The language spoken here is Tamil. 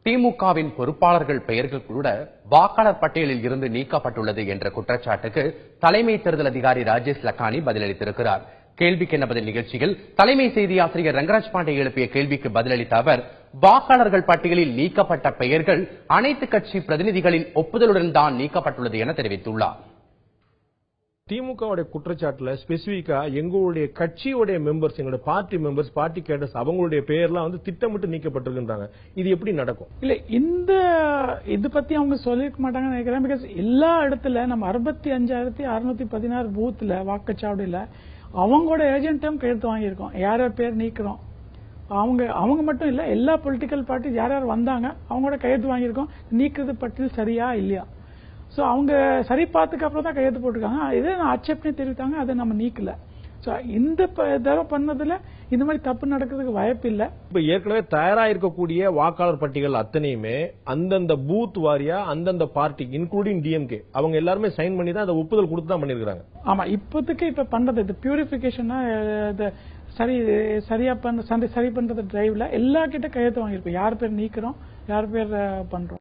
திமுகவின் பொறுப்பாளர்கள் பெயர்கள் கூட வாக்காளர் பட்டியலில் இருந்து நீக்கப்பட்டுள்ளது என்ற குற்றச்சாட்டுக்கு தலைமை தேர்தல் அதிகாரி ராஜேஷ் லக்கானி பதிலளித்திருக்கிறார். கேள்விக்கு என்ன பதில் நிகழ்ச்சியில் தலைமை செய்தி ஆசிரியர் ரங்கராஜ் பாண்டே எழுப்பிய கேள்விக்கு பதிலளித்த அவர், வாக்காளர்கள் பட்டியலில் நீக்கப்பட்ட பெயர்கள் அனைத்து கட்சி பிரதிநிதிகளின் ஒப்புதலுடன் தான் நீக்கப்பட்டுள்ளது என தெரிவித்துள்ளார். திமுக குற்றச்சாட்டுல ஸ்பெசிபிக்கா எங்களுடைய கட்சியுடைய மெம்பர்ஸ், எங்களுடைய பார்ட்டி மெம்பர்ஸ், பார்ட்டி கேடர்ஸ் அவங்களுடைய பெயர்லாம் திட்டமிட்டு நீக்கப்பட்டிருக்கின்றாங்க. இது எப்படி நடக்கும்? இல்ல, இது பத்தி அவங்க சொல்லிருக்க மாட்டாங்கன்னு நினைக்கிறேன். பிகாஸ் எல்லா இடத்துல நம்ம 65,616 பூத்ல வாக்குச்சாவடியில அவங்களோட ஏஜென்ட்டும் கையெழுத்து வாங்கியிருக்கோம். யார் யார் பேர் நீக்கிறோம், அவங்க மட்டும் இல்ல, எல்லா பொலிட்டிக்கல் பார்ட்டி யார் யார் வந்தாங்க அவங்களோட கையெழுத்து வாங்கியிருக்கோம். நீக்கிறது பட்டியல் சரியா இல்லையா, சோ அவங்க சரி பார்த்ததுக்கு அப்புறம் தான் கையெழுத்து போட்டிருக்காங்க. இதே நான் ஆட்சேபனை தெரிவித்தாங்க, அதை நம்ம நீக்கல. சோ இந்த தடவை பண்ணதுல இந்த மாதிரி தப்பு நடக்கிறதுக்கு வாய்ப்பு இல்ல. இப்ப ஏற்கனவே தயாரா இருக்கக்கூடிய வாக்காளர் பட்டியல் அத்தனையுமே அந்தந்த பூத் வாரியா அந்தந்த பார்ட்டி இன்க்ளூடிங் டிஎம்கே அவங்க எல்லாருமே சைன் பண்ணி தான் அதை ஒப்புதல் கொடுத்து தான் பண்ணிருக்காங்க. ஆமா, இப்ப பண்றது இது பியூரிபிகேஷன் சரி பண்றது டிரைவ்ல எல்லா கிட்ட கையெழுத்து வாங்கியிருப்போம். யார் பேர் நீக்கிறோம், யார் பேர் பண்றோம்.